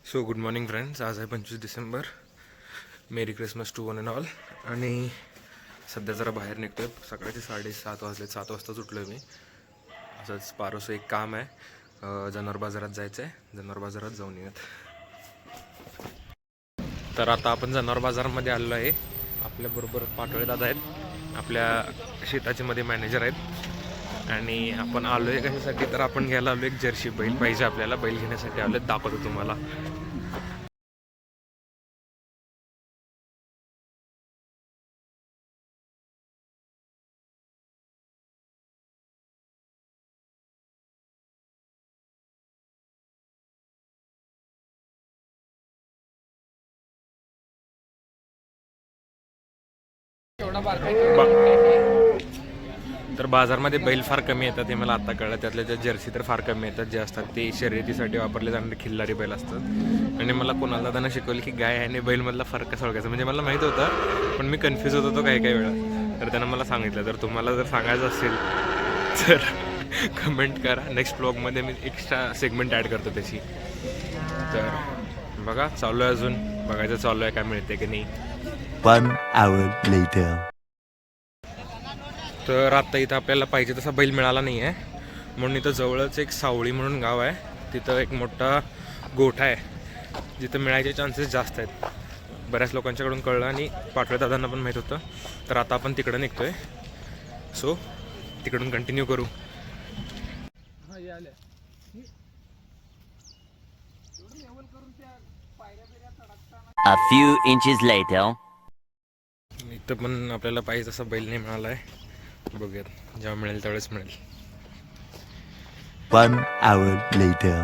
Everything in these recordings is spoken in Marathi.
सो गुड मॉर्निंग फ्रेंड्स, आज आहे 25 December. Merry Christmas to one and all. आणि सध्या जरा बाहेर निघतो आहे. सकाळचे 7:30 वाजले. 7 वाजताच उठलो आहे मी. असंच पारोसं एक काम आहे, जनावर बाजारात जायचं आहे. जनावर बाजारात जाऊन येत. तर आता आपण जनावर बाजारामध्ये आलेलो आहे. आपल्याबरोबर पाटोळे दादा आहेत, आपल्या शेताचे मध्ये मॅनेजर आहेत. आणि आपण आलो आहे कशासाठी, तर आपण घ्यायला आलो एक जर्सी बैल पाहिजे आपल्याला. बैल घेण्यासाठी आलो, दाखवतो तुम्हाला. तर बाजारमध्ये बैल फार कमी येतात हे मला आता कळलं. त्यातल्या ज्या जर्सी तर फार कमी येतात, जे असतात ते शर्यतीसाठी वापरले जाणारे खिल्लारी बैल असतात. आणि मला कोणाला दादांना शिकवलं की गाय आणि बैलमधला फरक कसा ओळखायचा. म्हणजे मला माहीत होतं, पण मी कन्फ्यूज होत होतो काही वेळा. तर त्यानं मला सांगितलं. तर तुम्हाला जर सांगायचं असेल तर कमेंट करा. नेक्स्ट ब्लॉगमध्ये मी एक्स्ट्रा सेगमेंट ॲड करतो त्याची. तर बघा, चालू आहे अजून, बघायचं चालू आहे काय मिळते की नाही. 1 hour later. तर आत्ता इथं आपल्याला पाहिजे तसा बैल मिळाला नाही आहे, म्हणून इथं जवळच एक सावळी म्हणून गाव आहे. तिथं एक मोठा गोठा आहे जिथं मिळायचे चान्सेस जास्त आहेत. बऱ्याच लोकांच्याकडून कळलं आणि पाटोळे दादांना पण माहीत होतं. तर आता आपण तिकडं निघतो आहे. सो तिकडून कंटिन्यू करू. A few inches later. इथं पण आपल्याला पाहिजे तसा बैल नाही मिळाला आहे. बघूयात, जेव्हा मिळेल त्यावेळेस मिळेल. 1 hour later.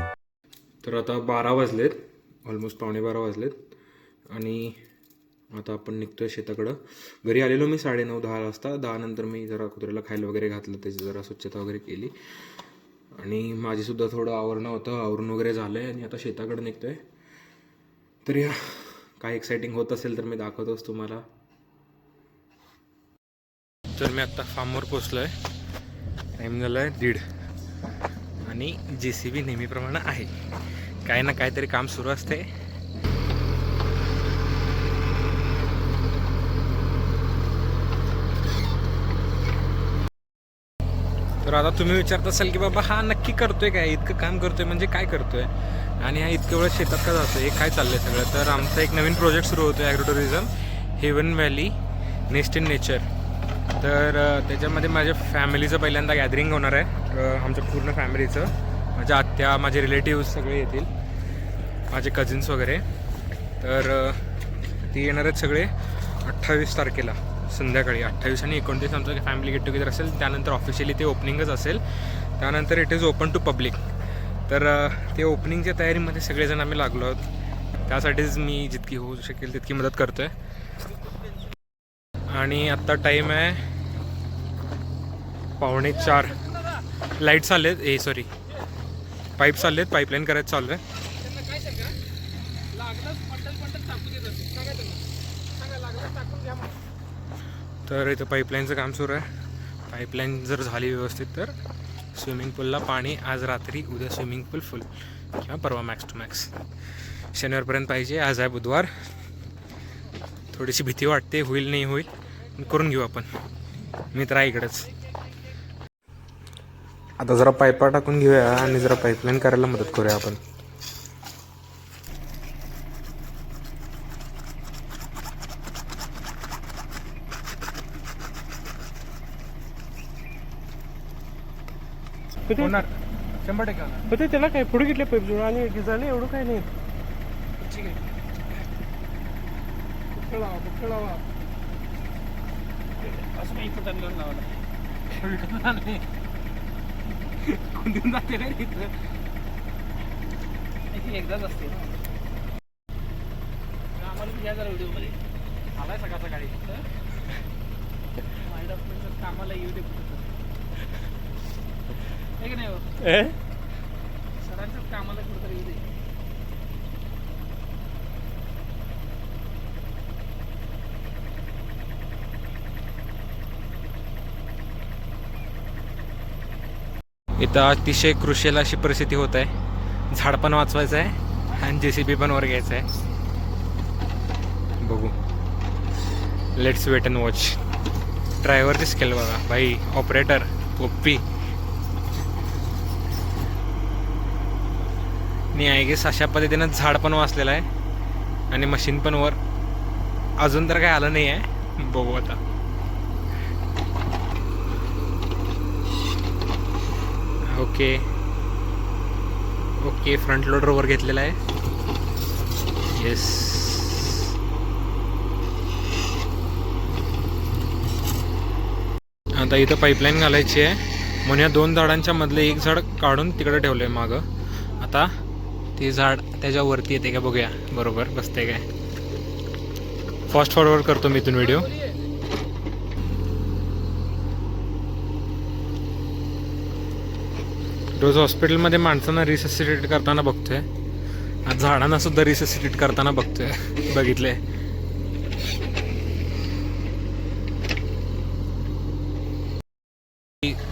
तर आता 12 वाजलेत, ऑलमोस्ट 11:15 वाजलेत. आणि आता आपण निघतोय शेताकडं. घरी आलेलो मी 9:30-10 वाजता. 10 नंतर मी जरा कुत्र्याला खायला वगैरे घातलं, त्याची जरा स्वच्छता वगैरे केली. आणि माझीसुद्धा थोडं आवरणं होतं, आवरून वगैरे झालं आहे. आणि आता शेताकडं निघतोय. तर या काय एक्साइटिंग होत असेल तर मी दाखवतोच तुम्हाला. तर मी आत्ता फार्मवर पोचलो आहे. टाईम झाला आहे 1:30. आणि JCB नेहमीप्रमाणे आहे, काय ना काहीतरी काम सुरू असते. तर आता तुम्ही विचारत असाल की बाबा हा नक्की करतोय काय, इतकं काम करतोय म्हणजे काय करतोय, आणि हा इतकं वेळ शेतात का जातोय, हे काय चाललंय सगळं. तर आमचा एक नवीन प्रोजेक्ट सुरू होतो agro tourism, haven valley nest in nature. तर त्याच्यामध्ये माझ्या फॅमिलीचं पहिल्यांदा गॅदरिंग होणार आहे. आमच्या पूर्ण फॅमिलीचं, माझ्या आत्या, माझे रिलेटिव्स सगळे येतील, माझे कझिन्स वगैरे. तर ती येणार आहेत सगळे 28 तारखेला संध्याकाळी. 28 आणि 29 आमचं फॅमिली गेट टुगेदर असेल. त्यानंतर ऑफिशियली ते ओपनिंगच असेल. त्यानंतर it is open to public. तर ते ओपनिंगच्या तयारीमध्ये सगळेजण आम्ही लागलो आहोत. त्यासाठीच मी जितकी होऊ शकेल तितकी मदत करतो आहे. आणि आत्ता टाईम आहे 3:45. लाईट्स आले आहेत, सॉरी पाईप्स आले आहेत, पाईपलाईन करायचं चालू आहे. तर इथं पाईपलाईनचं काम सुरू आहे. पाईपलाईन जर झाली व्यवस्थित तर स्विमिंग पूलला पाणी आज रात्री, उद्या स्विमिंग पूल फुल, किंवा परवा मॅक्स टू मॅक्स. शनिवारपर्यंत पाहिजे. आज आहे बुधवार. थोडीशी भीती वाटते, होईल नाही होईल, करून घेऊ आपण. मी तर आहे इकडंच. आता जरा पाईपा टाकून घेऊया आणि जरा पाईपलाईन करायला मदत करूया आपण. होणार 100% होते. त्याला काय पुढे घेतले पाईप जुळून आणि गिजाले एवढं काय नाही. ठीक आहे, बुक्कळावा असं काही इथं लावला कोणती जाते रे इथं. एकदाच असते आम्हाला घ्या जरा व्हिडिओमध्ये. आलाय सकाळ सकाळी माझ्या डॉक्युमेंटचं कामाला येऊ दे कुठं नाही हो. सरांच्याच कामाला कुठंतरी येऊ दे. इथं अतिशय क्रुशियल अशी परिस्थिती होत आहे. झाड पण वाचवायचं आहे आणि JCB पण वर घ्यायचं आहे. बघू, लेट्स वेट अँड वॉच. ड्रायव्हरची स्किल बघा भाई, ऑपरेटर ओप्पी. आणि आय गेस अशा पद्धतीनं झाड पण वाचलेलं आहे आणि मशीन पण वर अजून तर काय आलं नाही आहे. बघू आता. ओके ओके, फ्रंट लोडर वर घेतलेला आहे. येस. आता इथं पाईपलाईन घालायची आहे म्हणून या 2 झाडांच्या मधले एक झाड काढून तिकडे ठेवलं आहे मागं. आता ते झाड त्याच्यावरती येते का बघूया, बरोबर बसते काय. फास्ट फॉरवर्ड करतो मी इथून व्हिडिओ. रोज हॉस्पिटलमध्ये माणसांना रिससिटेट करताना बघतोय, आज झाडांना सुद्धा रिससिटेट करताना बघतोय. बघितले.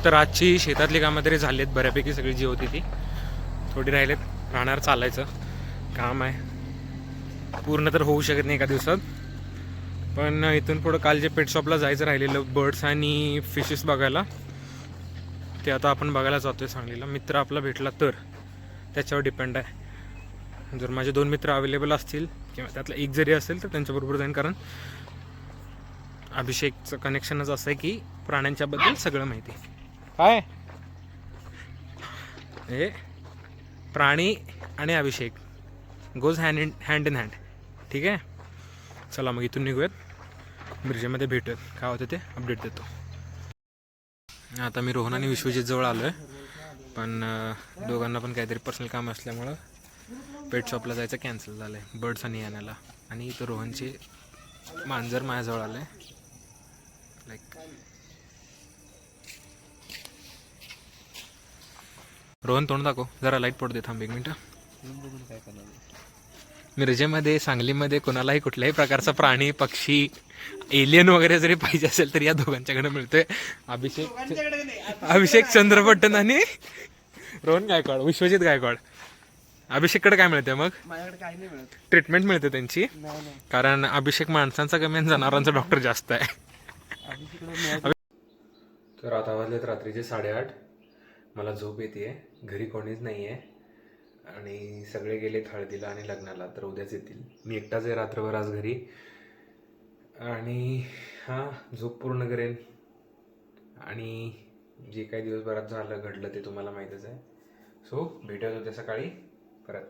तर आजची शेतातली कामं तरी झाली आहेत बऱ्यापैकी, सगळी जी होती ती. थोडी राहिलेत, राहणार चालायचं काम आहे. पूर्ण तर होऊ शकत नाही एका दिवसात, पण इथून पुढं काल जे पेट शॉपला जायचं राहिलेलं बर्ड्स आणि फिशेस बघायला, ते आता आपण बघायला जातो आहे सांगलीला. मित्र आपला भेटला तर त्याच्यावर डिपेंड आहे. जर माझे 2 मित्र अवेलेबल असतील किंवा त्यातला एक जरी असेल तर त्यांच्याबरोबर जाईन. कारण अभिषेकचं कनेक्शनच असं आहे की प्राण्यांच्याबद्दल सगळं माहिती. काय हे प्राणी आणि अभिषेक गोज हँड इन हँड. ठीक आहे, चला मग इथून निघूयात. मिरजेमध्ये भेटूयात, काय होतं ते अपडेट देतो. आता मी रोहन आणि विश्वजित जवळ आलो आहे, पण दोघांना पण काहीतरी पर्सनल काम असल्यामुळं पेट शॉपला जायचं कॅन्सल झालं आहे बर्ड्स आणि आणायला. आणि इथं रोहनचे मांजर माझ्याजवळ आलं आहे. लाईक रोहन तोंड दाखव जरा, लाईट पडते, थांब 1 मिनटं. मिरजेमध्ये सांगलीमध्ये कोणालाही कुठल्याही प्रकारचा प्राणी पक्षी एलियन वगैरे जरी पाहिजे असेल तर या दोघांच्याकडे मिळतोय. अभिषेक चंद्रपट्टण आणि रोहन गायकवाड, विश्वजित गायकवाड. अभिषेककडे काय मिळते मग? माझ्याकडे काही नाही मिळत. ट्रीटमेंट मिळते त्यांची, कारण अभिषेक माणसांचा कमी आणि जनावरांचा डॉक्टर जास्त आहे. तर आता वाजलेत रात्रीचे 8:30. मला झोप येते, घरी कोणीच नाही आहे आणि सगळे गेलेत हळदीला आणि लग्नाला, तर उद्याच येतील. मी एकटाच आहे रात्रभर आज घरी. आणि हां, झोप पूर्ण करेन आणि जे काही दिवसभरात झालं घडलं ते तुम्हाला माहीतच आहे. सो भेटूया उद्या सकाळी परत.